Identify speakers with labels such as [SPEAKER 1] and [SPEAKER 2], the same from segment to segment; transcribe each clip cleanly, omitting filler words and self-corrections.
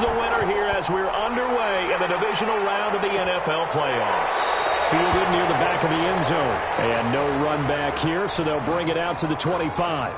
[SPEAKER 1] the winner here as we're underway in the divisional round of the NFL playoffs. Fielded near the back of the end zone. And no run back here, so they'll bring it out to the 25.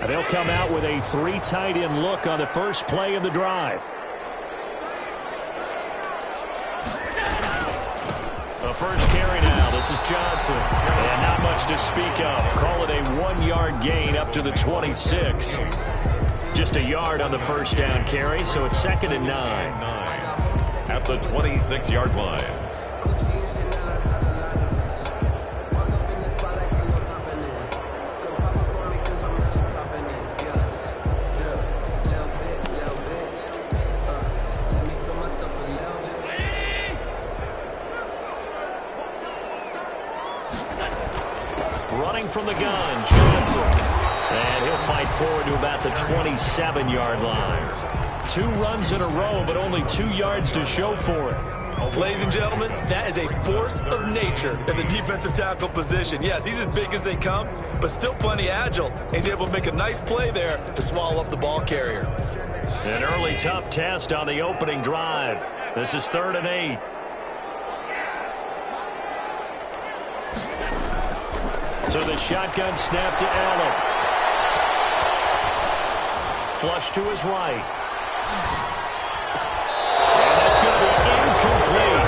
[SPEAKER 1] They'll come out with a 3 tight end look on the first play of the drive. The first carry now. This is Johnson. And not much to speak of. Call it a 1-yard gain up to the 26. Just a yard on the first down carry, so it's 2nd and 9.
[SPEAKER 2] At the 26-yard line.
[SPEAKER 1] From the gun, Johnson. And he'll fight forward to about the 27-yard line. 2 runs in a row, but only 2 yards to show for it.
[SPEAKER 3] Ladies and gentlemen, that is a force of nature in the defensive tackle position. Yes, he's as big as they come, but still plenty agile. He's able to make a nice play there to swallow up the ball carrier.
[SPEAKER 1] An early tough test on the opening drive. This is 3rd and 8. So the shotgun snap to Allen. Flush to his right. And that's going to be incomplete.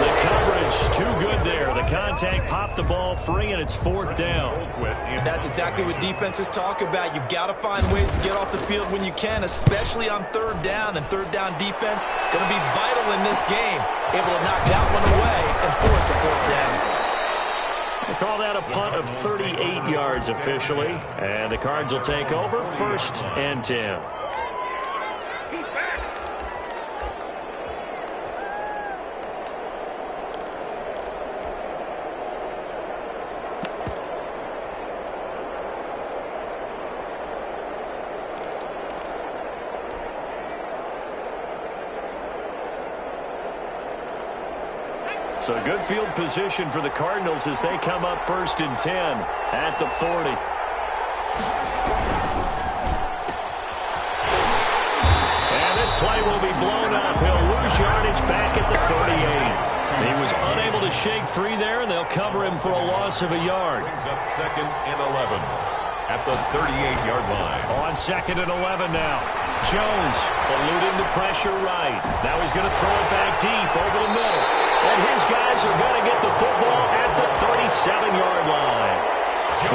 [SPEAKER 1] The coverage too good there. The contact popped the ball free, and it's 4th down.
[SPEAKER 3] And that's exactly what defenses talk about. You've got to find ways to get off the field when you can, especially on 3rd down. And 3rd down defense going to be vital in this game. Able to knock that one away and force a 4th down.
[SPEAKER 1] They call that a punt of 38 yards officially. And the Cards will take over 1st and 10. So good field position for the Cardinals as they come up 1st and 10 at the 40. And this play will be blown up. He'll lose yardage back at the 38. He was unable to shake free there, and they'll cover him for a loss of a yard.
[SPEAKER 2] Brings up 2nd and 11. at the 38-yard line.
[SPEAKER 1] On 2nd and 11 now. Jones eluding the pressure right. Now he's going to throw it back deep over the middle. And his guys are going to get the football at the 37-yard line.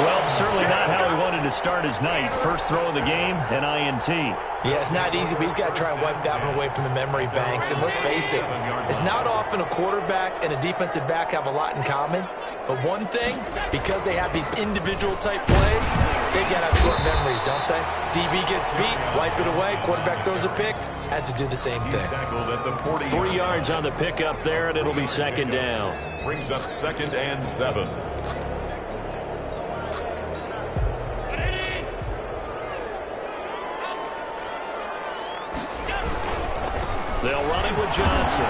[SPEAKER 1] Well, certainly not how he wanted to start his night. First throw of the game, an INT.
[SPEAKER 3] Yeah, it's not easy, but he's got to try and wipe that one away from the memory banks. And let's face it, it's not often a quarterback and a defensive back have a lot in common. But one thing, because they have these individual type plays, they've got to have short memories, don't they? DB gets beat, wipe it away, quarterback throws a pick, has to do the same thing.
[SPEAKER 1] 3 yards on the pickup there, and it'll be 2nd down.
[SPEAKER 2] Brings up 2nd and 7.
[SPEAKER 1] They'll run it with Johnson.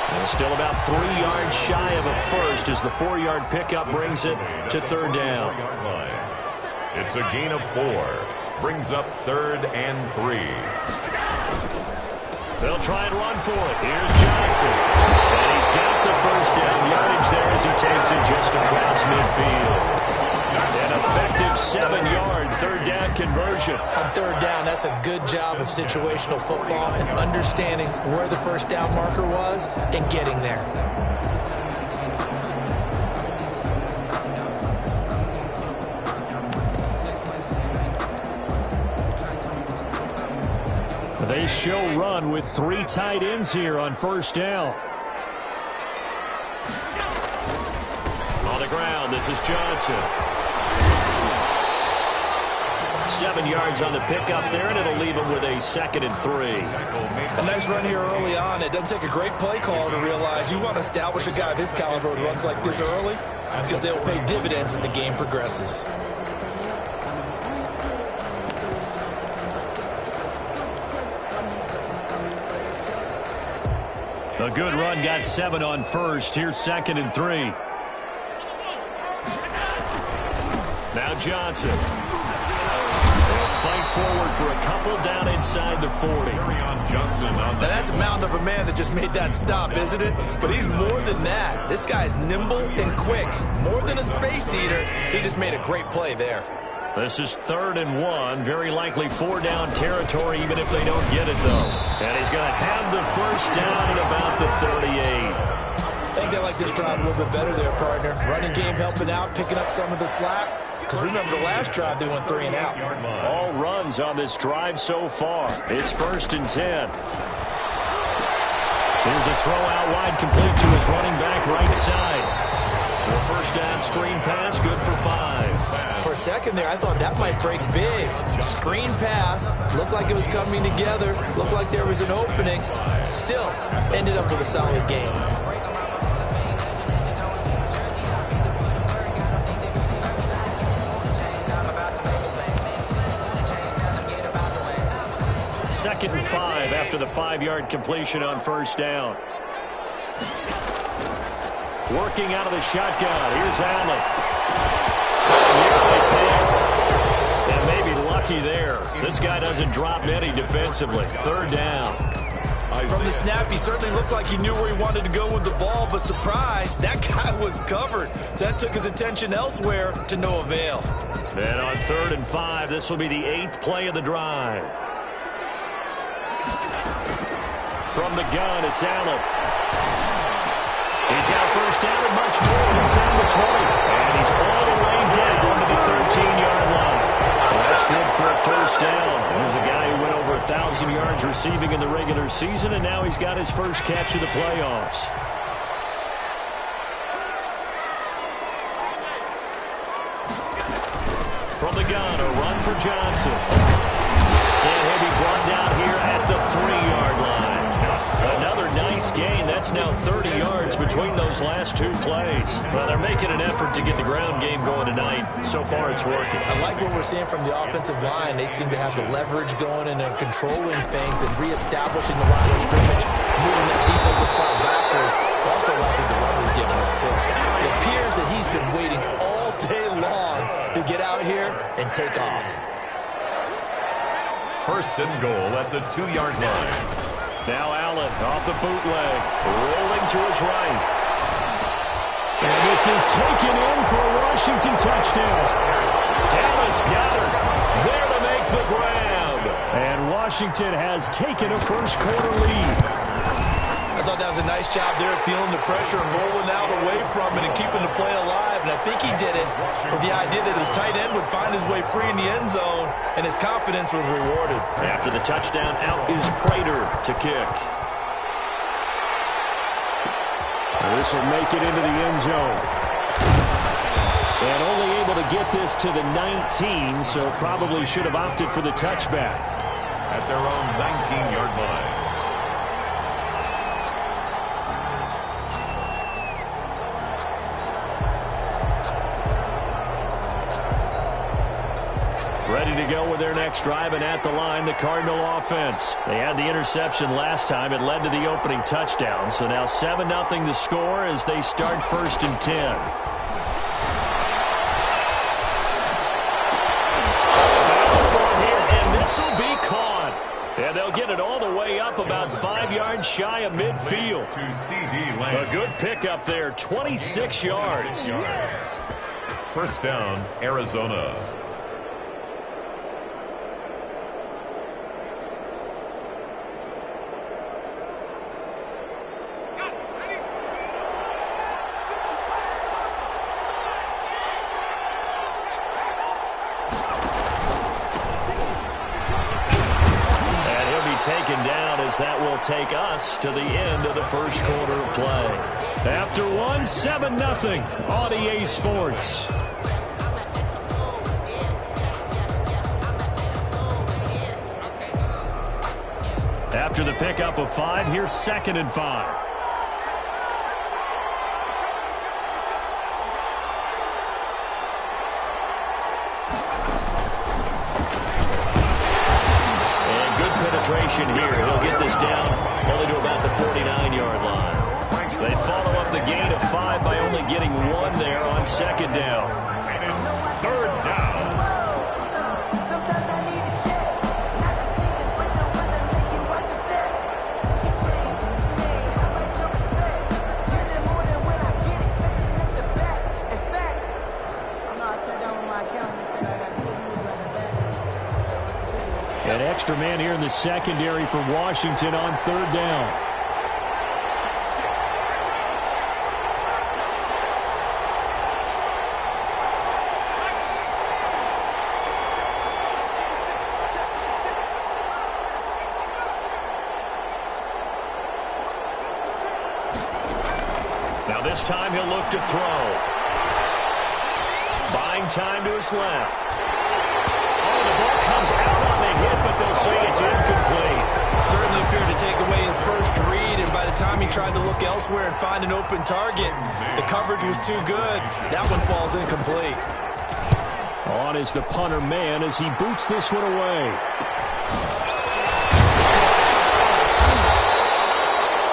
[SPEAKER 1] And still about 3 yards shy of a first as the 4-yard pickup brings it to 3rd down.
[SPEAKER 2] It's a gain of 4. Brings up 3rd and 3.
[SPEAKER 1] They'll try and run for it. Here's Johnson. And he's got the first down yardage there as he takes it just across midfield. An effective 7-yard 3rd down conversion.
[SPEAKER 3] On 3rd down, that's a good job of situational football and understanding where the first down marker was and getting there.
[SPEAKER 1] They show run with 3 tight ends here on 1st down. On the ground, this is Johnson. 7 yards on the pickup there, and it'll leave him with a 2nd and 3.
[SPEAKER 3] A nice run here early on. It doesn't take a great play caller to realize you want to establish a guy of his caliber with runs like this early because they will pay dividends as the game progresses.
[SPEAKER 1] A good run, got 7 on 1st. Here's 2nd and 3. Now Johnson. They'll fight forward for a couple down inside the 40.
[SPEAKER 3] Now that's a mountain of a man that just made that stop, isn't it? But he's more than that. This guy's nimble and quick. More than a space eater. He just made a great play there.
[SPEAKER 1] This is 3rd and 1. Very likely 4-down territory, even if they don't get it, though. And he's going to have the first down at about the 38.
[SPEAKER 3] I think they like this drive a little bit better there, partner. Running game helping out, picking up some of the slack. Because remember, the last drive they went 3 and out.
[SPEAKER 1] All runs on this drive so far. It's 1st and 10. Here's a throw out wide, complete to his running back right side. The first down screen pass, good for 5.
[SPEAKER 3] For a second there, I thought that might break big. Screen pass, looked like it was coming together, looked like there was an opening. Still, ended up with a solid game.
[SPEAKER 1] Second and 5 after the 5-yard completion on 1st down. Working out of the shotgun. Here's Allen. And maybe lucky there. This guy doesn't drop many defensively. 3rd down.
[SPEAKER 3] From the snap, he certainly looked like he knew where he wanted to go with the ball, but surprise, that guy was covered. So that took his attention elsewhere to no avail.
[SPEAKER 1] And on 3rd and 5, this will be the 8th play of the drive. From the gun, it's Allen. He's got a first down and much more inside the 20. And he's all the way down to the 13-yard line. Well, that's good for a first down. There's a guy who went over 1,000 yards receiving in the regular season, and now he's got his first catch of the playoffs. From the gun, a run for Johnson. And he'll be brought down here at the 3-yard line. Another nice gain. That's now 30 yards between those last 2 plays. Well, they're making an effort to get the ground game going tonight. So far, it's working.
[SPEAKER 3] I like what we're seeing from the offensive line. They seem to have the leverage going and they're controlling things and reestablishing the line of scrimmage, moving that defensive front backwards. Also like what the runner's giving us, too. It appears that he's been waiting all day long to get out here and take off.
[SPEAKER 2] 1st and goal at the 2-yard line.
[SPEAKER 1] Now Allen off the bootleg, rolling to his right. And this is taken in for a Washington touchdown. Dallas Goedert there to make the grab. And Washington has taken a first-quarter lead.
[SPEAKER 3] I thought that was a nice job there, feeling the pressure and rolling out away from it and keeping the play alive. And I think he did it with the idea that his tight end would find his way free in the end zone, and his confidence was rewarded.
[SPEAKER 1] After the touchdown, out is Prater to kick. This will make it into the end zone. And only able to get this to the 19, so probably should have opted for the touchback.
[SPEAKER 2] At their own 19-yard line.
[SPEAKER 1] Ready to go with their next drive, and at the line, the Cardinal offense. They had the interception last time. It led to the opening touchdown. So now 7-0 to score as they start 1st and 10. And this will be caught. And they'll get it all the way up about 5 yards shy of midfield.
[SPEAKER 2] To CD Lamb.
[SPEAKER 1] A good pickup there, 26 yards.
[SPEAKER 2] First down, Arizona.
[SPEAKER 1] Taken down as that will take us to the end of the first quarter of play. After 7-0 on EA Sports. After the pickup of 5, here's 2nd and 5. Here. He'll get this down only to about the 49-yard line. They follow up the gain of 5 by only getting 1 there on 2nd down.
[SPEAKER 2] And it's 3rd down.
[SPEAKER 1] An extra man here in the secondary for Washington on 3rd down. Now this time he'll look to throw. Buying time to his left. The ball comes out on the hit, but they'll say it's incomplete.
[SPEAKER 3] Certainly appeared to take away his first read, and by the time he tried to look elsewhere and find an open target, the coverage was too good. That one falls incomplete.
[SPEAKER 1] On is the punter man as he boots this one away.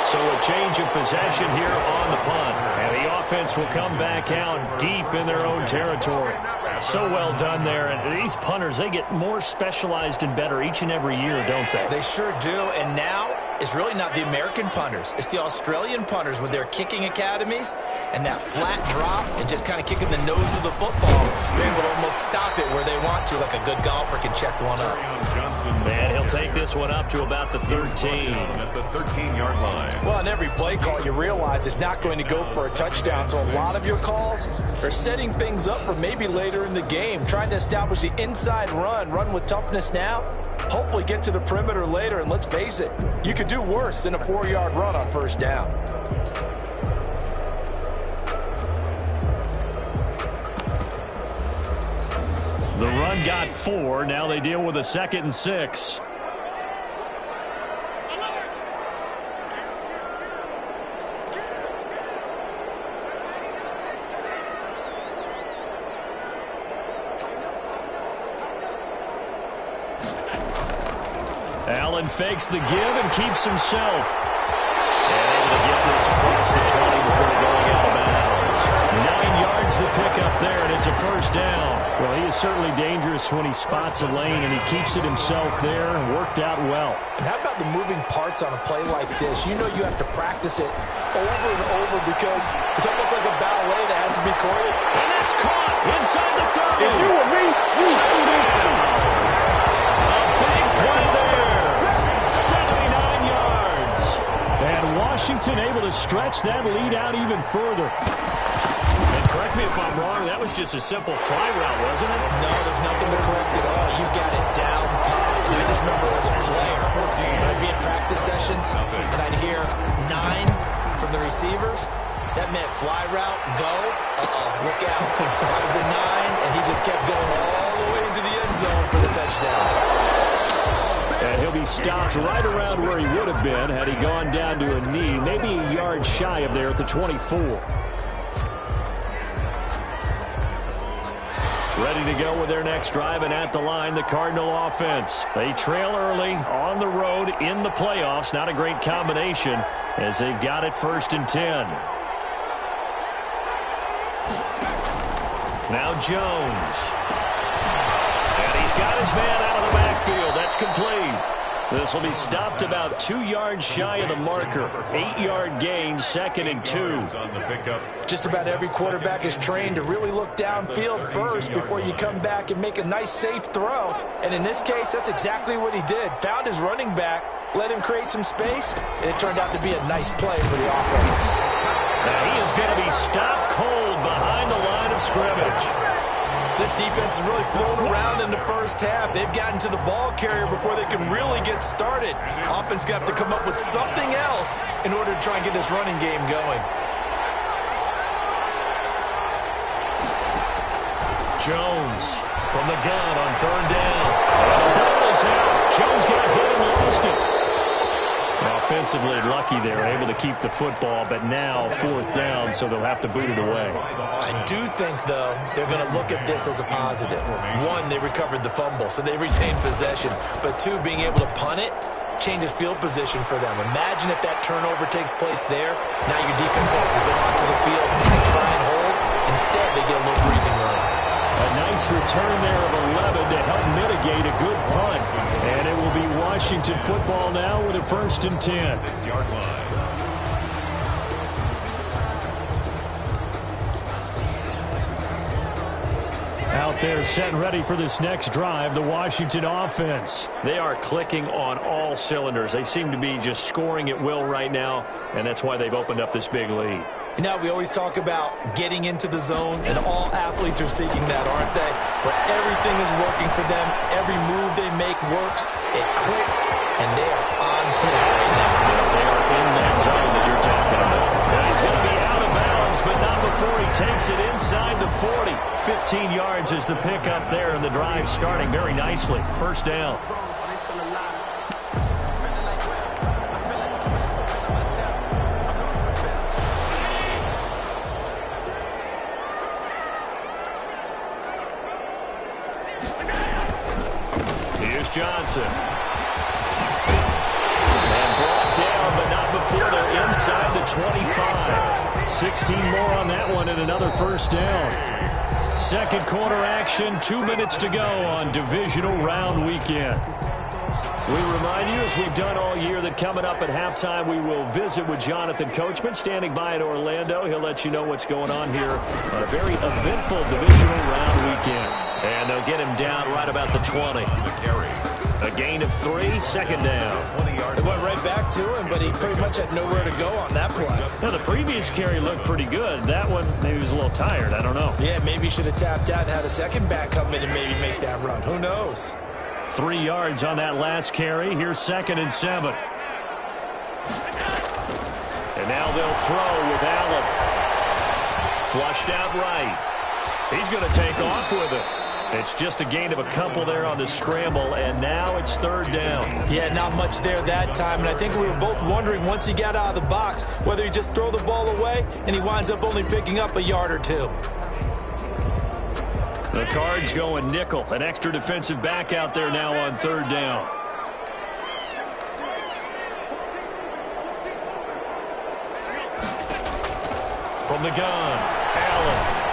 [SPEAKER 1] So a change of possession here on the punt. And the offense will come back out deep in their own territory. So well done there. And these punters, they get more specialized and better each and every year, don't they?
[SPEAKER 3] They sure do. And now it's really not the American punters. It's the Australian punters with their kicking academies and that flat drop and just kind of kicking the nose of the football. They're able to almost stop it where they want to, like a good golfer can check one up.
[SPEAKER 1] And he'll take this one up to about the 13.
[SPEAKER 2] At the 13-yard line.
[SPEAKER 3] Well, on every play call, you realize it's not going to go for a touchdown. So a lot of your calls are setting things up for maybe later in the game, trying to establish the inside run with toughness now, hopefully get to the perimeter later, and let's face it, you could do worse than a 4-yard run on 1st down.
[SPEAKER 1] The run got 4. Now they deal with a 2nd and 6. Allen fakes the give and keeps himself. And able to get this across the 20 before going out of bounds. 9 yards yards the pickup there, and it's a first down. Well, he is certainly dangerous when he spots a lane, and he keeps it himself there and worked out well.
[SPEAKER 3] And how about the moving parts on a play like this? You know you have to practice it over and over because it's almost like a ballet that has to be coordinated.
[SPEAKER 1] And that's caught inside the 30.
[SPEAKER 4] If you were me, you
[SPEAKER 1] touchdown. A big play there. 79 yards. And Washington able to stretch that lead out even further. And correct me if I'm wrong, that was just a simple fly route, wasn't it?
[SPEAKER 3] No, there's nothing to correct at all. You got it down pat. And I just remember as a player, when I'd be in practice sessions, and I'd hear 9 from the receivers, that meant fly route, go, look out. That was the 9, and he just kept going all the way into the end zone for the touchdown.
[SPEAKER 1] And he'll be stopped right around where he would have been had he gone down to a knee, maybe a yard shy of there at the 24. Ready to go with their next drive, and at the line, the Cardinal offense. They trail early on the road in the playoffs. Not a great combination as they've got it 1st and 10. Now Jones. And he's got his man out of the backfield. That's complete. This will be stopped about 2 yards shy of the marker. 8-yard gain, 2nd and 2.
[SPEAKER 3] Just about every quarterback is trained to really look downfield first before you come back and make a nice, safe throw. And in this case, that's exactly what he did. Found his running back, let him create some space, and it turned out to be a nice play for the offense.
[SPEAKER 1] Now he is going to be stopped cold behind the line of scrimmage.
[SPEAKER 3] This defense is really thrown around in the first half. They've gotten to the ball carrier before they can really get started. Offense got to come up with something else in order to try and get this running game going.
[SPEAKER 1] Jones from the gun on 3rd down. And the ball is out. Jones got hit and lost it. Offensively lucky they're able to keep the football, but now 4th down, so they'll have to boot it away.
[SPEAKER 3] I do think, though, they're going to look at this as a positive. 1, they recovered the fumble, so they retained possession. But 2, being able to punt it changes field position for them. Imagine if that turnover takes place there. Now your defense has to go out to the field and try and hold. Instead, they get a little breathing room.
[SPEAKER 1] A nice return there of 11 to help mitigate a good punt. And it will be Washington football now with a 1st and 10.
[SPEAKER 2] 6-yard line.
[SPEAKER 1] Out there set and ready for this next drive, the Washington offense. They are clicking on all cylinders. They seem to be just scoring at will right now, and that's why they've opened up this big lead.
[SPEAKER 3] You know, we always talk about getting into the zone, and all athletes are seeking that, aren't they? Where everything is working for them, every move they make works, it clicks, and they are on point right now.
[SPEAKER 1] Yeah, they are in that zone that you're talking about. Now he's going to be out of bounds, but not before he takes it inside the 40. 15 yards is the pickup there, and the drive starting very nicely. 1st down. Johnson. And brought down, but not before they're inside the 25. 16 more on that one and another 1st down. 2nd quarter action, 2 minutes to go on divisional round weekend. We remind you, as we've done all year, that coming up at halftime, we will visit with Jonathan Coachman, standing by in Orlando. He'll let you know what's going on here on a very eventful divisional round weekend. And they'll get him down right about the 20. A gain of 3, 2nd down.
[SPEAKER 3] It went right back to him, but he pretty much had nowhere to go on that play.
[SPEAKER 1] Now, the previous carry looked pretty good. That one, maybe he was a little tired. I don't know.
[SPEAKER 3] Yeah, maybe he should have tapped out and had a second back come in and maybe make that run. Who knows?
[SPEAKER 1] 3 yards on that last carry. Here's 2nd and 7. And now they'll throw with Allen. Flushed out right. He's going to take off with it. It's just a gain of a couple there on the scramble, and now it's 3rd down.
[SPEAKER 3] Yeah, not much there that time, and I think we were both wondering once he got out of the box whether he just throw the ball away, and he winds up only picking up a yard or 2.
[SPEAKER 1] The Cards going nickel. An extra defensive back out there now on 3rd down. From the gun, Allen.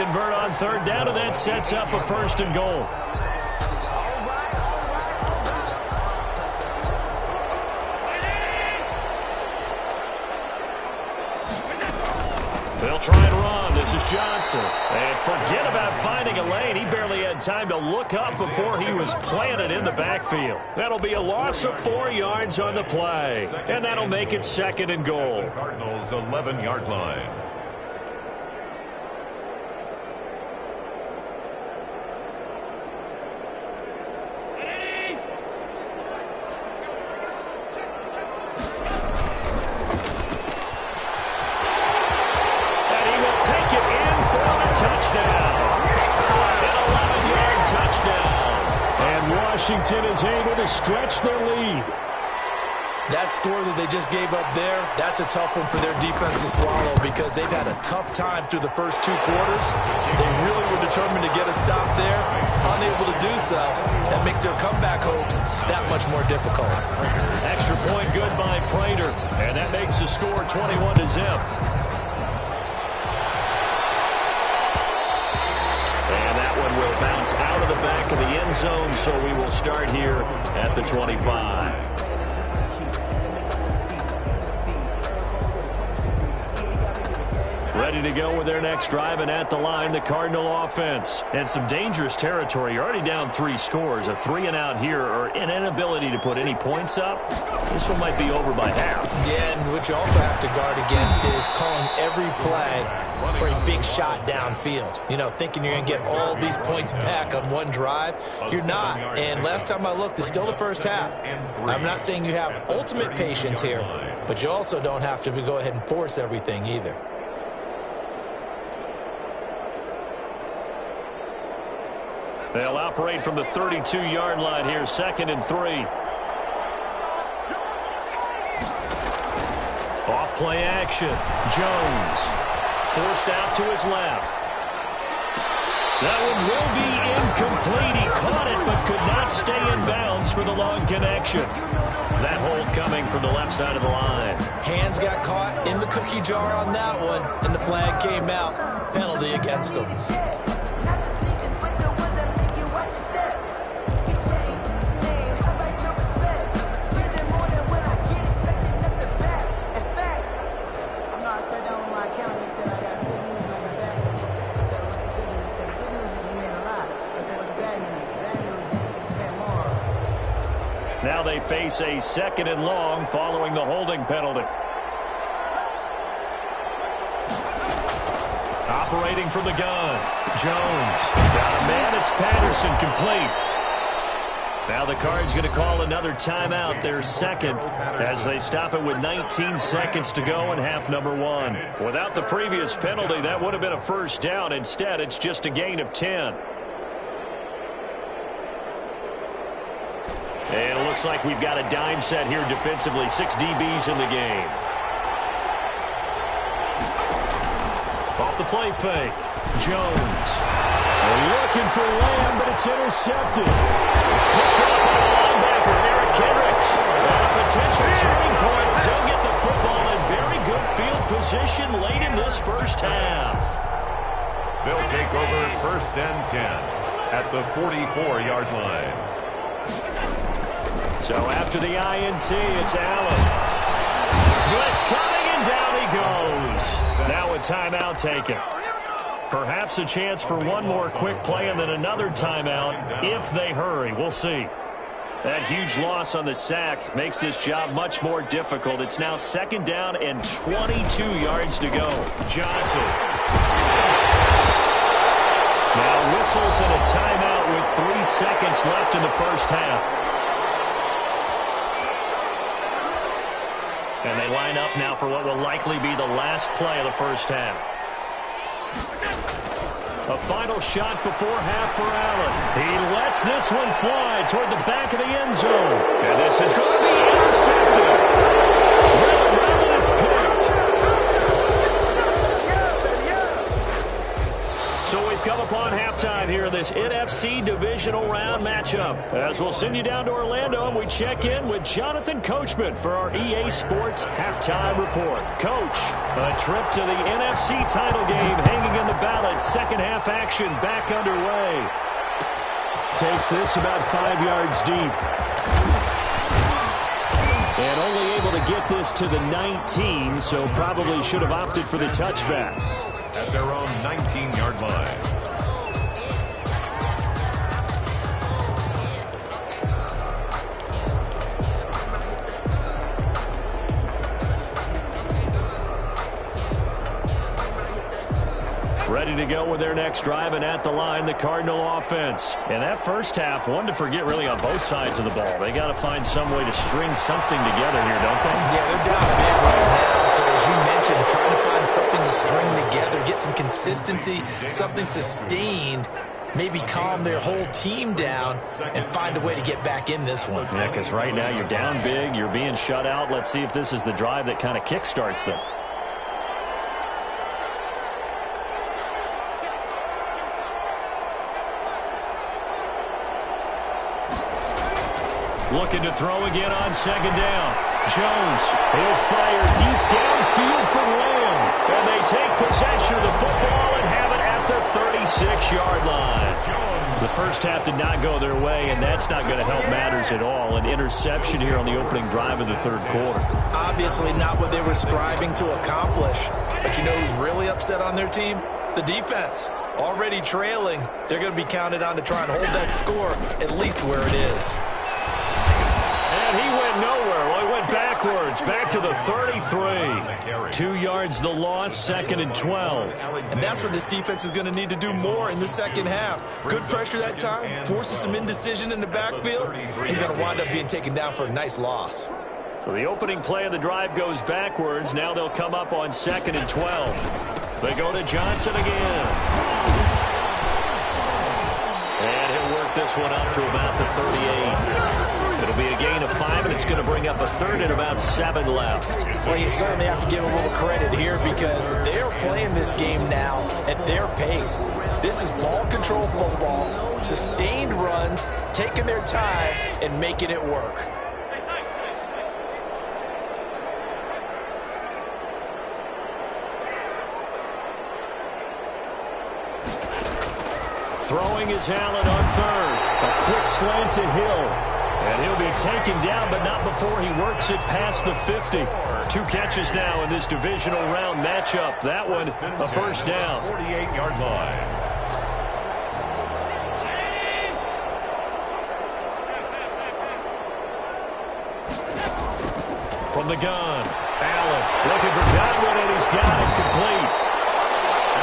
[SPEAKER 1] convert on third down, and that sets up a first and goal. They'll try and run. This is Johnson. And forget about finding a lane. He barely had time to look up before he was planted in the backfield. That'll be a loss of 4 yards on the play. And that'll make it second and goal.
[SPEAKER 2] Cardinals 11-yard line.
[SPEAKER 1] Washington is able to stretch their lead.
[SPEAKER 3] That score that they just gave up there, that's a tough one for their defense to swallow because they've had a tough time through the first 2 quarters. They really were determined to get a stop there, unable to do so. That makes their comeback hopes that much more difficult.
[SPEAKER 1] Extra point good by Prater, and that makes the score 21-0. Will bounce out of the back of the end zone, so we will start here at the 25. Ready to go with their next drive, and at the line, the Cardinal offense. And some dangerous territory. You're already down 3 scores. A 3-and-out here, or an inability to put any points up. This one might be over by half. Yeah, and what you also have to guard against is calling every play for a big shot downfield. You know, thinking you're going to get all these points back on one drive. You're not. And last time I looked, it's still the first half. I'm not saying you have ultimate patience here, but you also don't have to go ahead and force everything either. They'll operate from the 32-yard line here, 2nd and 3. Off play action. Jones forced out to his left. That one will be incomplete. He caught it but could not stay in bounds for the long connection. That hold coming from the left side of the line. Hands got caught in the cookie jar on that one, and the flag came out. Penalty against him. Now they face a 2nd and long following the holding penalty. Operating from the gun. Jones. Got a man. It's Patterson, complete. Now the Cards going to call another timeout, their 2nd, as they stop it with 19 seconds to go in half number 1. Without the previous penalty, that would have been a first down. Instead, it's just a gain of 10. And it looks like we've got a dime set here defensively. 6 DBs in the game. Off the play fake. Jones. Looking for Lamb, but it's intercepted. Picked up by the linebacker, Eric Kendricks. And a potential turning point as they'll get the football in very good field position late in this first half.
[SPEAKER 2] They'll take over 1st and 10 at the 44-yard line.
[SPEAKER 1] So after the INT, it's Allen. Blitz coming, and down he goes. Now a timeout taken. Perhaps a chance for one more quick play and then another timeout if they hurry. We'll see. That huge loss on the sack makes this job much more difficult. It's now 2nd down and 22 yards to go. Johnson. Now whistles and a timeout with 3 seconds left in the first half. And they line up now for what will likely be the last play of the first half. A final shot before half for Allen. He lets this one fly toward the back of the end zone. And this is going to be intercepted. Right around and it's picked. So we've come upon halftime here in this NFC divisional round matchup. As we'll send you down to Orlando and we check in with Jonathan Coachman for our EA Sports Halftime Report. Coach, a trip to the NFC title game hanging in the balance second half action back underway. Takes this about 5 yards deep. And only able to get this to the 19, so probably should have opted for the touchback.
[SPEAKER 2] At their own 19-yard line.
[SPEAKER 1] Ready to go with their next drive, and at the line, the Cardinal offense. And that first half, one to forget really on both sides of the ball. They got to find some way to string something together here, don't they?
[SPEAKER 3] Yeah, they're down big right now. So as you mentioned, trying to find something to string together, get some consistency, something sustained, maybe calm their whole team down and find a way to get back in this one.
[SPEAKER 1] Yeah, because right now you're down big, you're being shut out. Let's see if this is the drive that kind of kickstarts them. Looking to throw again on second down. Jones, he'll fire deep downfield for Lamb. And they take possession of the football and have it at the 36-yard line. The first half did not go their way, and that's not going to help matters at all. An interception here on the opening drive of the third quarter.
[SPEAKER 3] Obviously not what they were striving to accomplish. But you know who's really upset on their team? The defense. Already trailing. They're going to be counted on to try and hold that score at least where it is.
[SPEAKER 1] And he went nowhere. Well, he went backwards, back to the 33. 2 yards the loss, second and 12.
[SPEAKER 3] And that's where this defense is going to need to do more in the second half. Good pressure that time, forces some indecision in the backfield. He's going to wind up being taken down for a nice loss.
[SPEAKER 1] So the opening play of the drive goes backwards. Now they'll come up on second and 12. They go to Johnson again. And he'll work this one up to about the 38. It'll be a gain of 5, and it's going to bring up a third and about 7 left.
[SPEAKER 3] Well, you certainly have to give a little credit here because they're playing this game now at their pace. This is ball control football, sustained runs, taking their time, and making it work.
[SPEAKER 1] Throwing is Allen on third. A quick slant to Hill. And he'll be taken down, but not before he works it past the 50. 2 catches now in this divisional round matchup. That one, a first down.
[SPEAKER 2] 48-yard line.
[SPEAKER 1] From the gun, Allen looking for Godwin, and he's got it complete.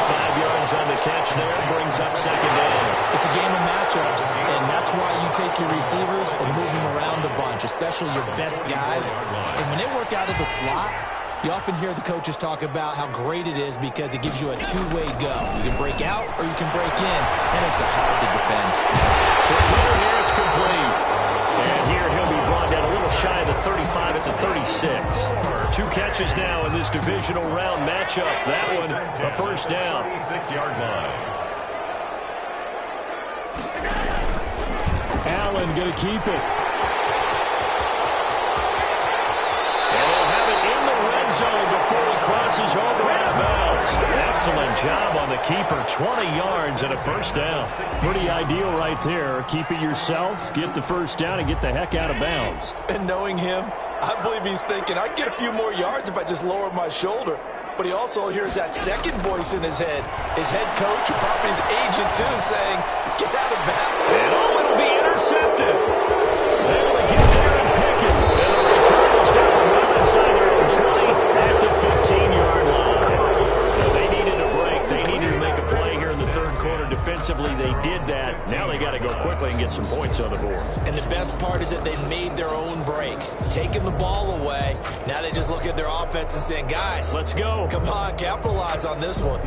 [SPEAKER 1] 5 yards on the catch there, brings up second down.
[SPEAKER 3] It's a game of matchups, and that's why you take your receivers and move them around a bunch, especially your best guys. And when they work out of the slot, you often hear the coaches talk about how great it is because it gives you a two-way go. You can break out or you can break in. That makes it hard to defend.
[SPEAKER 1] Here it's complete. And here he'll be brought down a little shy of the 35 at the 36. 2 catches now in this divisional round matchup. That one, a first down.
[SPEAKER 2] 36-yard line.
[SPEAKER 1] Allen going to keep it. And he'll have it in the red zone before he crosses over out of bounds. Excellent job on the keeper. 20 yards and a first down. Pretty ideal right there. Keep it yourself, get the first down, and get the heck out of bounds.
[SPEAKER 3] And knowing him, I believe he's thinking, I'd get a few more yards if I just lowered my shoulder. But he also hears that second voice in his head. His head coach, and probably his agent too, saying, get out of bounds.
[SPEAKER 1] And it'll be intercepted. Able to get there and pick it. And the return is down well inside their own 20 at the 15-yard line. So they needed a break. They needed to make a play here in the third quarter. Defensively, they did that. Now they got to go quickly and get some points on the board.
[SPEAKER 3] And the best part is that they made their own break, taking the ball away. Now they just look at their offense and saying, guys,
[SPEAKER 1] let's go.
[SPEAKER 3] Come on, capitalize on this one.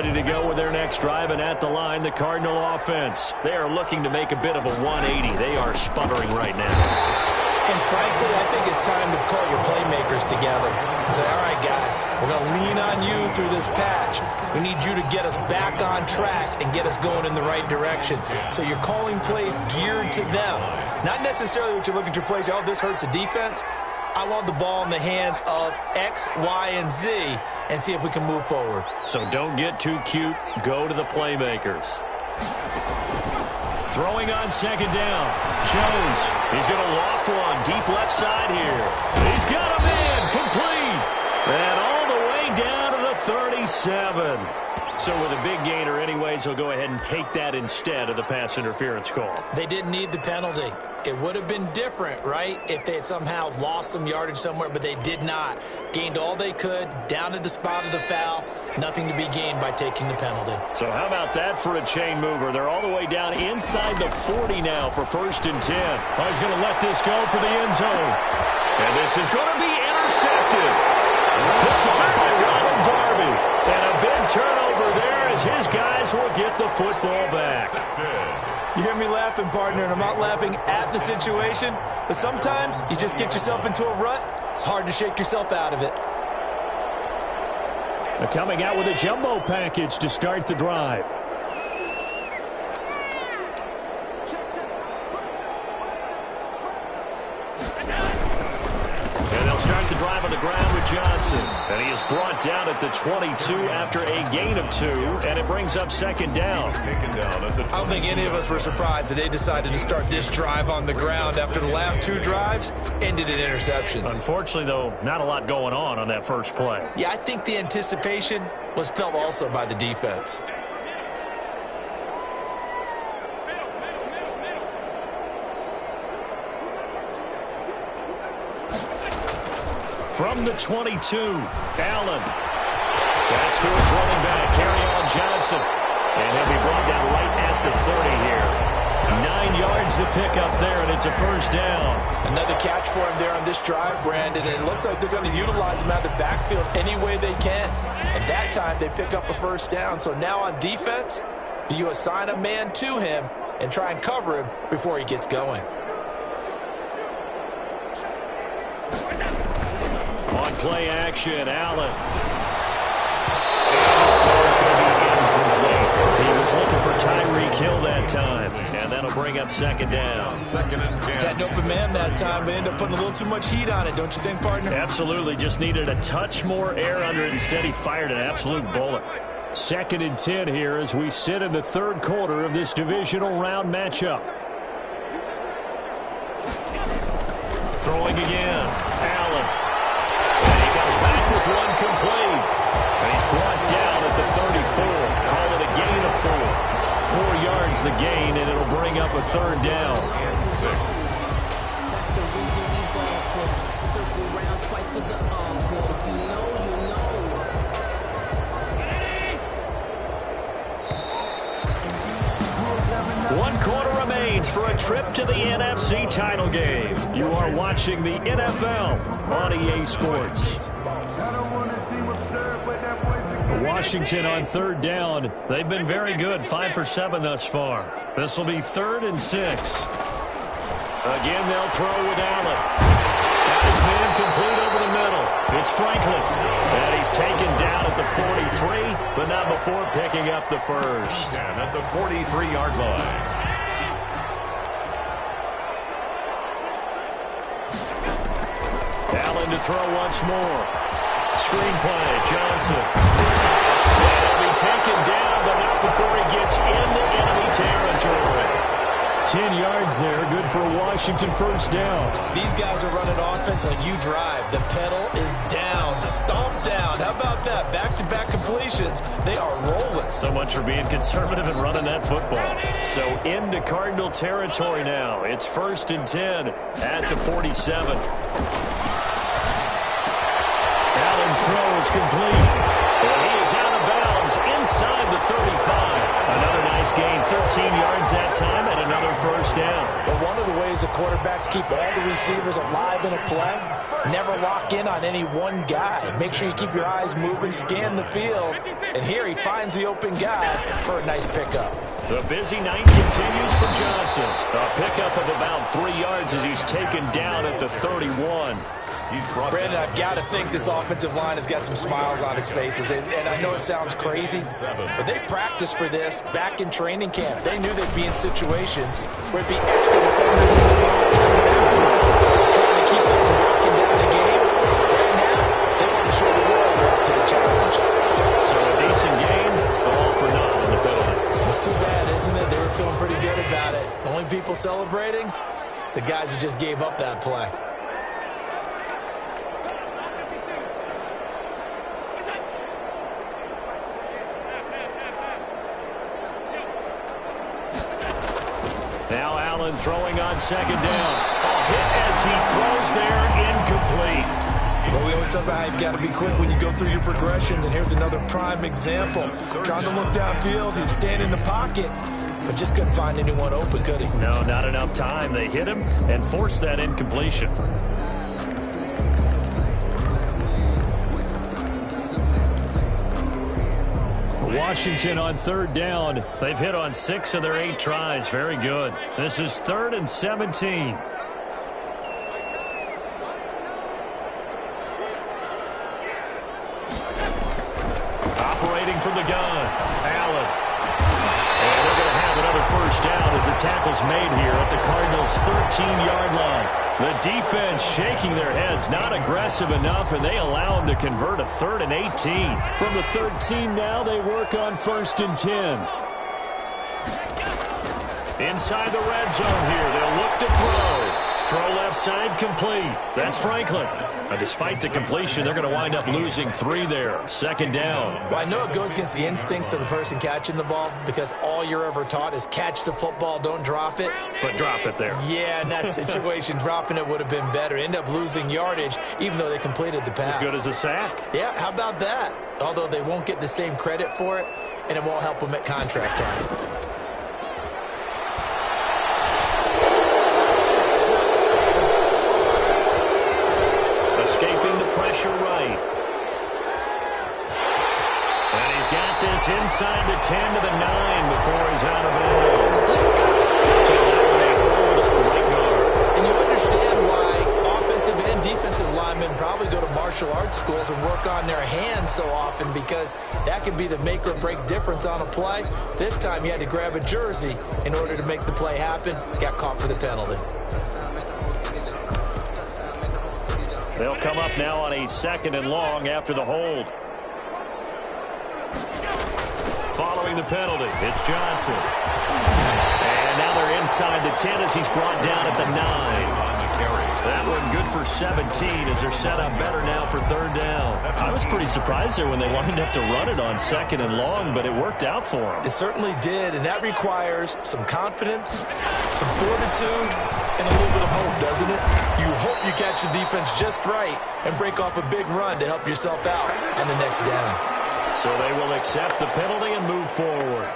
[SPEAKER 1] ready to go with their next drive, and at the line, the Cardinal offense. They are looking to make a bit of a 180. They are sputtering right now.
[SPEAKER 3] And frankly, I think it's time to call your playmakers together and say, all right, guys, we're going to lean on you through this patch. We need you to get us back on track and get us going in the right direction. So you're calling plays geared to them. Not necessarily what you look at your plays, oh, this hurts the defense. I want the ball in the hands of X, Y, and Z and see if we can move forward.
[SPEAKER 1] So don't get too cute. Go to the playmakers. Throwing on second down. Jones, he's going to loft one deep left side here. He's got a man complete. And all the way down to the 37. So with a big gainer anyways, he'll go ahead and take that instead of the pass interference call.
[SPEAKER 3] They didn't need the penalty. It would have been different, right, if they had somehow lost some yardage somewhere, but they did not. Gained all they could, down at the spot of the foul. Nothing to be gained by taking the penalty.
[SPEAKER 1] So how about that for a chain mover? They're all the way down inside the 40 now for 1st and 10. Oh, he's going to let this go for the end zone. And this is going to be intercepted. Picked off by Ronald Darby. And a big turnover there as his guys will get the football back.
[SPEAKER 3] You hear me laughing, partner, and I'm not laughing at the situation, but sometimes you just get yourself into a rut. It's hard to shake yourself out of it.
[SPEAKER 1] They're coming out with a jumbo package to start the drive. And they'll start the drive on the ground with Johnson. And he is brought down at the 22 after a gain of 2, and it brings up second down.
[SPEAKER 3] I don't think any of us were surprised that they decided to start this drive on the ground after the last 2 drives ended in interceptions.
[SPEAKER 1] Unfortunately, though, not a lot going on that first play.
[SPEAKER 3] Yeah, I think the anticipation was felt also by the defense.
[SPEAKER 1] From the 22, Allen. That's to his running back, Kerryon Johnson. And he'll be brought down right at the 30 here. 9 yards to pick up there, and it's a first down.
[SPEAKER 3] Another catch for him there on this drive, Brandon, and it looks like they're going to utilize him out of the backfield any way they can. And that time, they pick up a first down. So now on defense, do you assign a man to him and try and cover him before he gets going?
[SPEAKER 1] On play action, Allen. And his throw is going to be incomplete. He was looking for Tyreek Hill that time, and that'll bring up second down.
[SPEAKER 2] 2nd and 10.
[SPEAKER 3] Had an open man that time, but ended up putting a little too much heat on it, don't you think, partner?
[SPEAKER 1] Absolutely. Just needed a touch more air under it. Instead, he fired an absolute bullet. 2nd and 10 here as we sit in the 3rd quarter of this divisional round matchup. Throwing again. Allen. Back with one complete. And he's brought down at the 34. Call it a gain of 4. 4 yards the gain, and it'll bring up a 3rd down.
[SPEAKER 2] And 6.
[SPEAKER 4] That's the reason we ball for. Circle round twice for the encore. If you know, you know.
[SPEAKER 1] 1 quarter remains for a trip to the NFC title game. You are watching the NFL on EA Sports. Washington on 3rd down. They've been very good, 5 for 7 thus far. This will be 3rd and 6. Again, they'll throw with Allen. Got his man complete over the middle. It's Franklin. And he's taken down at the 43, but not before picking up the first.
[SPEAKER 2] And at the 43-yard line.
[SPEAKER 1] Allen to throw once more. Screen play, Johnson. And he'll be taken down, but not before he gets into enemy territory. 10 yards there, good for a Washington first down.
[SPEAKER 3] These guys are running offense like you drive. The pedal is down, stomped down. How about that? Back-to-back completions. They are rolling.
[SPEAKER 1] So much for being conservative and running that football. So into Cardinal territory now. It's 1st and 10 at the 47. Allen's throw is complete. And he is out of bounds inside the 35. Another nice gain, 13 yards that time, and another first down.
[SPEAKER 3] But one of the ways the quarterbacks keep all the receivers alive in a play, never lock in on any one guy. Make sure you keep your eyes moving, scan the field. And here he finds the open guy for a nice pickup.
[SPEAKER 1] The busy night continues for Johnson. A pickup of about 3 yards as he's taken down at the 31.
[SPEAKER 3] Brandon, I've got to think this offensive line has got some smiles on its faces. And I know it sounds crazy, but they practiced for this back in training camp. They knew they'd be in situations where it'd be extra defenders in the box coming after, trying to keep them from walking down the game. Right now, they want to show the world they're up to the challenge.
[SPEAKER 1] So a decent game, all for naught on the penalty.
[SPEAKER 3] It's too bad, isn't it? They were feeling pretty good about it. Only people celebrating? The guys who just gave up that play.
[SPEAKER 1] Now Allen throwing on second down. A hit as he throws there, incomplete.
[SPEAKER 3] Well, we always talk about how you've got to be quick when you go through your progressions, and here's another prime example. Trying to look downfield, he was standing in the pocket, but just couldn't find anyone open, could he?
[SPEAKER 1] No, not enough time. They hit him and forced that incompletion. Washington on third down. They've hit on 6 of their 8 tries. Very good. This is 3rd and 17. Operating from the gun, Allen. And they're going to have another first down as the tackle's made here at the Cardinals' 13-yard line. The defense shaking their heads, not aggressive enough, and they allow them to convert a 3rd and 18. From the 13 now, they work on 1st and 10. Inside the red zone here, they'll look to throw. Throw left side complete. That's Franklin. Despite the completion, they're going to wind up losing 3 there. 2nd down.
[SPEAKER 3] Well, I know it goes against the instincts of the person catching the ball because all you're ever taught is catch the football, don't drop it.
[SPEAKER 1] But drop it there.
[SPEAKER 3] Yeah, in that situation, dropping it would have been better. End up losing yardage, even though they completed the pass.
[SPEAKER 1] As good as a sack.
[SPEAKER 3] Yeah, how about that? Although they won't get the same credit for it, and it won't help them at contract time.
[SPEAKER 1] Escaping the pressure right. And he's got this inside the 10 to the 9 before he's out of bounds. So they hold right guard.
[SPEAKER 3] And you understand why offensive and defensive linemen probably go to martial arts schools and work on their hands so often, because that can be the make or break difference on a play. This time he had to grab a jersey in order to make the play happen. Got caught for the penalty.
[SPEAKER 1] They'll come up now on a 2nd and long after the hold. Following the penalty, it's Johnson. And now they're inside the 10 as he's brought down at the 9. That one good for 17 as they're set up better now for 3rd down. I was pretty surprised there when they lined up to run it on 2nd and long, but it worked out for them.
[SPEAKER 3] It certainly did, and that requires some confidence, some fortitude, and a little bit of hope, doesn't it? You hope you catch the defense just right and break off a big run to help yourself out on the next down.
[SPEAKER 1] So they will accept the penalty and move forward.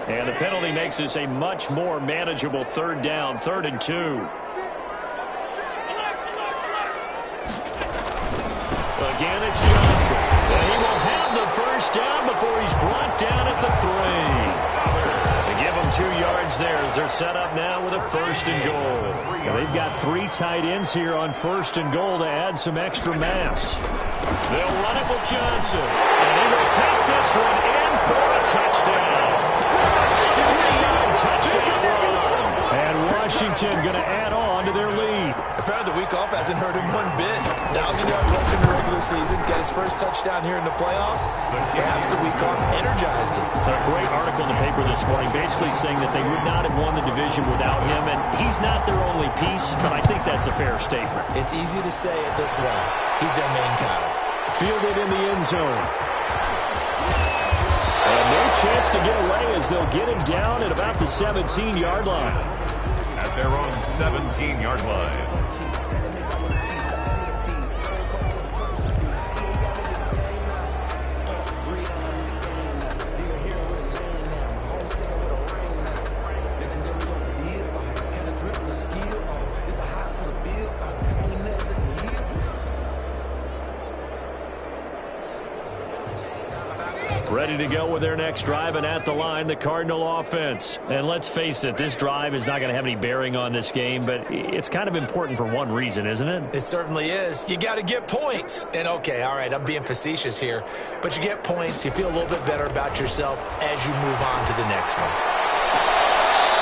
[SPEAKER 1] And the penalty makes this a much more manageable 3rd down, 3rd and 2. Again, it's Johnson. And he will have the first down before he's brought down at the 3. They give him 2 yards there as they're set up now with a 1st and goal. And they've got 3 tight ends here on 1st and goal to add some extra mass. They'll run it with Johnson. And he will take this one in for a touchdown. 3-yard touchdown run. And Washington going to add on to their lead.
[SPEAKER 3] Apparently the week off hasn't hurt him one bit. 1,000-yard rush in the regular season. Got his first touchdown here in the playoffs. Perhaps the week off energized him.
[SPEAKER 1] A great article in the paper this morning basically saying that they would not have won the division without him. And he's not their only piece, but I think that's a fair statement.
[SPEAKER 3] It's easy to say it this way. He's their main guy.
[SPEAKER 1] Fielded in the end zone. And no chance to get away as they'll get him down at about the 17-yard line.
[SPEAKER 2] At their own 17-yard line.
[SPEAKER 1] Ready to go with their next drive, and at the line, the Cardinal offense. And let's face it, this drive is not going to have any bearing on this game, but it's kind of important for one reason, isn't it?
[SPEAKER 3] It certainly is. You got to get points. And okay, all right, I'm being facetious here, but you get points, you feel a little bit better about yourself as you move on to the next one.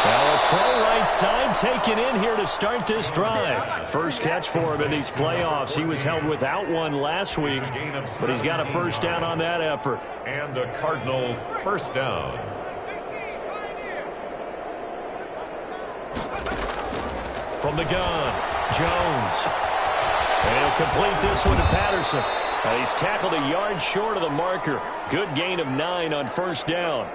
[SPEAKER 1] Well, a throw right side taken in here to start this drive. First catch for him in these playoffs. He was held without one last week, but he's got a first down on that effort.
[SPEAKER 2] And a Cardinal first down.
[SPEAKER 1] From the gun, Jones. And he'll complete this one to Patterson. He's tackled a yard short of the marker. Good gain of 9 on first down.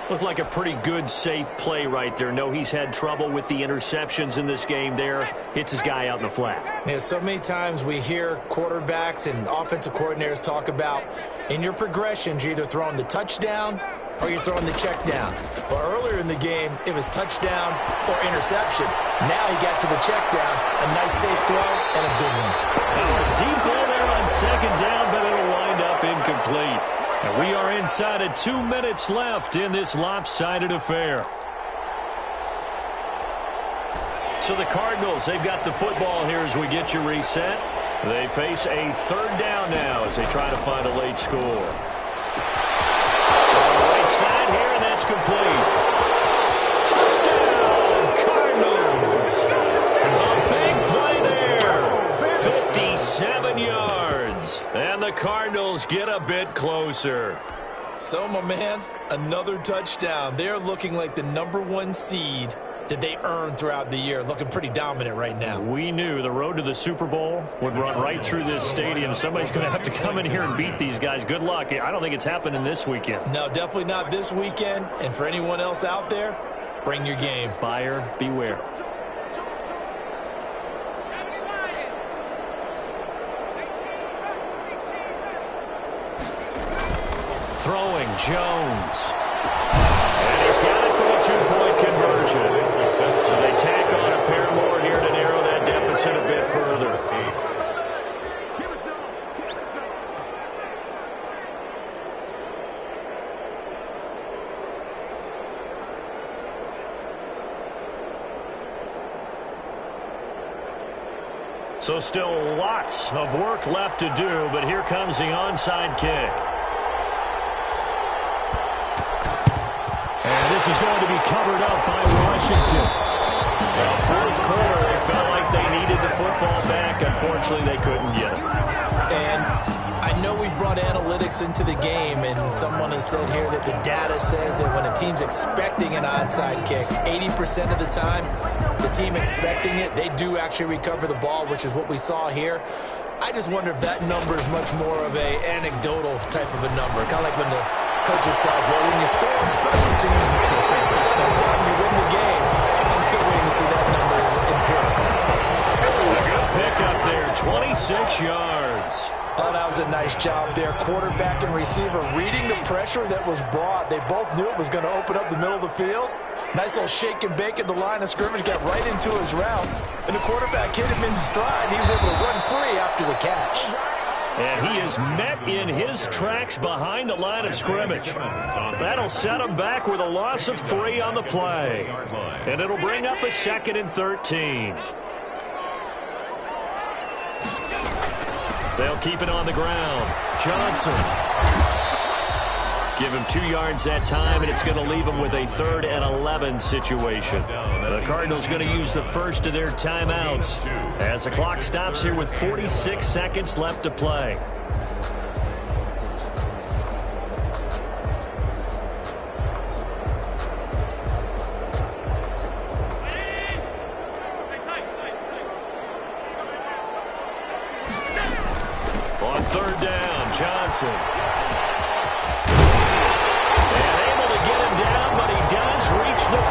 [SPEAKER 1] Looked like a pretty good, safe play right there. No, he's had trouble with the interceptions in this game there. Hits his guy out in the flat.
[SPEAKER 3] Yeah, so many times we hear quarterbacks and offensive coordinators talk about in your progressions, you're either throwing the touchdown or you're throwing the check down. But earlier in the game, it was touchdown or interception. Now he got to the check down, a nice safe throw and a good one.
[SPEAKER 1] Now a deep ball there on second down, but it'll wind up incomplete. And we are inside of 2 minutes left in this lopsided affair. So the Cardinals, they've got the football here as we get you reset. They face a third down now as they try to find a late score. On the right side here, and that's complete. Touchdown, Cardinals. A big play there. 57 yards. And the Cardinals get a bit closer.
[SPEAKER 3] So, my man, another touchdown. They're looking like the #1 seed that they earned throughout the year. Looking pretty dominant right now.
[SPEAKER 1] We knew the road to the Super Bowl would run right through this stadium. Somebody's going to have to come in here and beat these guys. Good luck. I don't think it's happening this weekend.
[SPEAKER 3] No, definitely not this weekend. And for anyone else out there, bring your game.
[SPEAKER 1] Buyer beware. Throwing, Jones. And he's got it for a 2-point conversion. So they tack on a pair more here to narrow that deficit a bit further. So still lots of work left to do, but here comes the onside kick. And this is going to be covered up by Washington. Well, fourth quarter, they felt like they needed the football back. Unfortunately, they couldn't get it.
[SPEAKER 3] And I know we brought analytics into the game, and someone has said here that the data says that when a team's expecting an onside kick, 80% of the time, the team expecting it, they do actually recover the ball, which is what we saw here. I just wonder if that number is much more of a anecdotal type of a number, kind of like when the coaches tell us, well, when you score on special teams, 93% of the time you win the game. I'm still waiting to see that number as empirical.
[SPEAKER 1] A good pickup there, 26 yards.
[SPEAKER 3] Oh, that was a nice job there. Quarterback and receiver reading the pressure that was brought. They both knew it was going to open up the middle of the field. Nice little shake and bake at the line of scrimmage, got right into his route. And the quarterback hit him in stride. He was able to run free after the catch.
[SPEAKER 1] And he is met in his tracks behind the line of scrimmage. That'll set him back with a loss of 3 on the play. And it'll bring up a 2nd and 13. They'll keep it on the ground. Johnson. Give him 2 yards that time, and it's going to leave him with a 3rd and 11 situation. The Cardinals going to use the first of their timeouts as the clock stops here with 46 seconds left to play. On 3rd down, Johnson. The 5.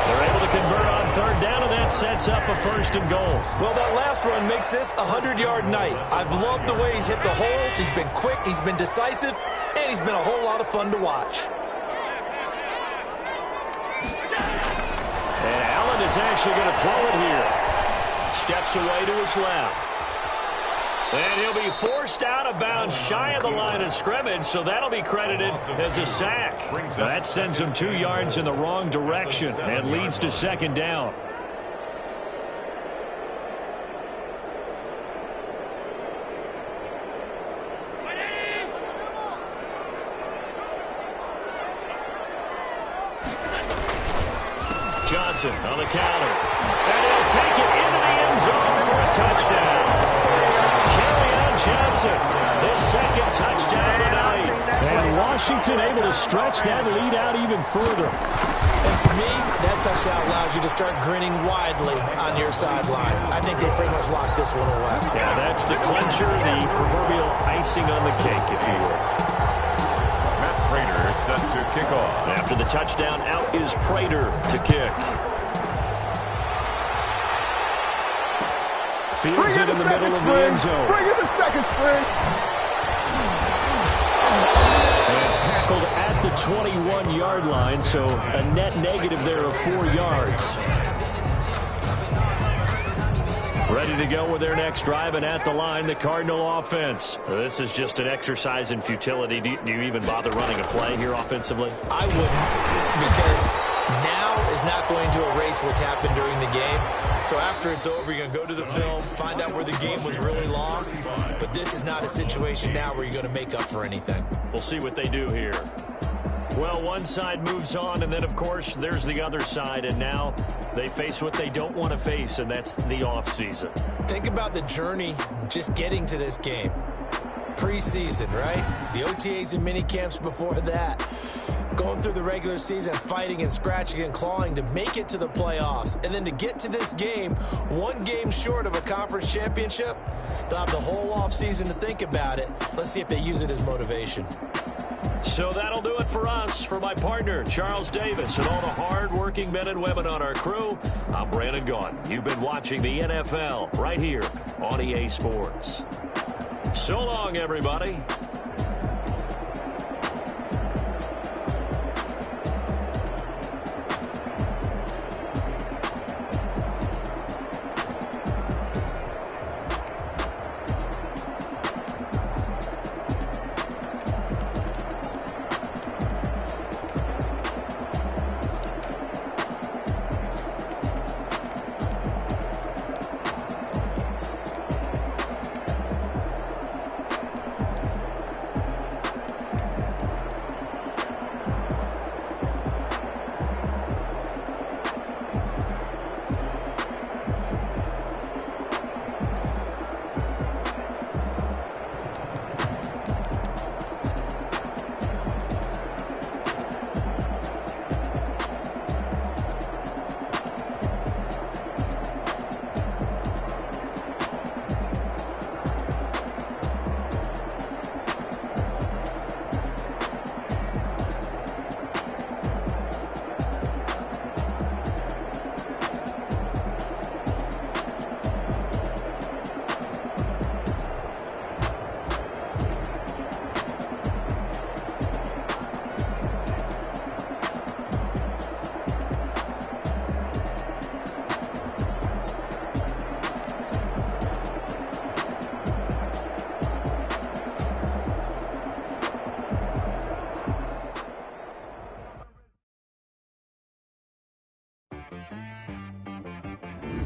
[SPEAKER 1] They're able to convert on 3rd down, and that sets up a 1st and goal.
[SPEAKER 3] Well, that last run makes this a 100-yard night. I've loved the way he's hit the holes. He's been quick, he's been decisive, and he's been a whole lot of fun to watch.
[SPEAKER 1] And Allen is actually going to throw it here. Steps away to his left. And he'll be forced out of bounds shy of the line of scrimmage, so that'll be credited as a sack. That sends him 2 yards in the wrong direction and leads to second down. Johnson on the counter. And he'll take it into the end zone for a touchdown. Kerryon Johnson, his second touchdown tonight. And Washington able to stretch that lead out even further.
[SPEAKER 3] And to me, that touchdown allows you to start grinning widely on your sideline. I think they pretty much locked this one away.
[SPEAKER 1] Yeah, that's the clincher, the proverbial icing on the cake, if you will.
[SPEAKER 2] Prater set to kick off.
[SPEAKER 1] After the touchdown, out is Prater to kick. Fields it in the middle of the end zone.
[SPEAKER 5] Bring in the second string.
[SPEAKER 1] And tackled at the 21-yard line, so a net negative there of 4 yards. Ready to go with their next drive, and at the line, the Cardinal offense. This is just an exercise in futility. Do you even bother running a play here offensively?
[SPEAKER 3] I wouldn't, because now is not going to erase what's happened during the game. So after it's over, you're going to go to the film, find out where the game was really lost. But this is not a situation now where you're going to make up for anything.
[SPEAKER 1] We'll see what they do here. Well, one side moves on, and then, of course, there's the other side, and now they face what they don't want to face, and that's the offseason.
[SPEAKER 3] Think about the journey just getting to this game. Preseason, right? The OTAs and mini camps before that. Going through the regular season, fighting and scratching and clawing to make it to the playoffs. And then to get to this game, 1 game short of a conference championship, they'll have the whole offseason to think about it. Let's see if they use it as motivation.
[SPEAKER 1] So that'll do it for us. For my partner, Charles Davis, and all the hard-working men and women on our crew, I'm Brandon Gaudin. You've been watching the NFL right here on EA Sports. So long, everybody.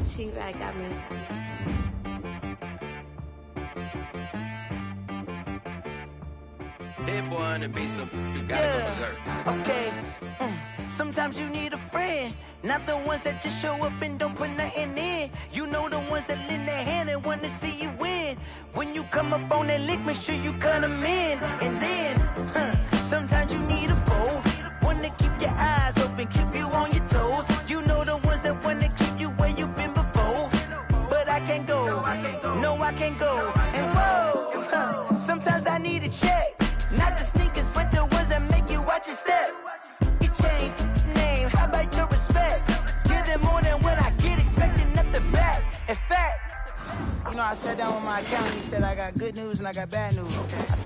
[SPEAKER 6] She-Rag got me.
[SPEAKER 7] Hit boy on the beat, so you gotta go berserk.
[SPEAKER 8] Okay. Sometimes you need a friend, not the ones that just show up and don't put nothing in. You know the ones that lend their hand and want to see you win. When you come up on that lick, make sure you cut them in. And then, sometimes you need a foe, one to keep your eyes open, keep you on your toes. You know the ones that want to keep you where you've been before. But I can't go, no I can't go. And whoa, sometimes I need a check. Not the sneakers, but the ones that make you watch your step. You change name, how about your respect? Give them more than what I get, expecting nothing back. In fact, you know, I sat down with my accountant, he said I got good news and I got bad news. I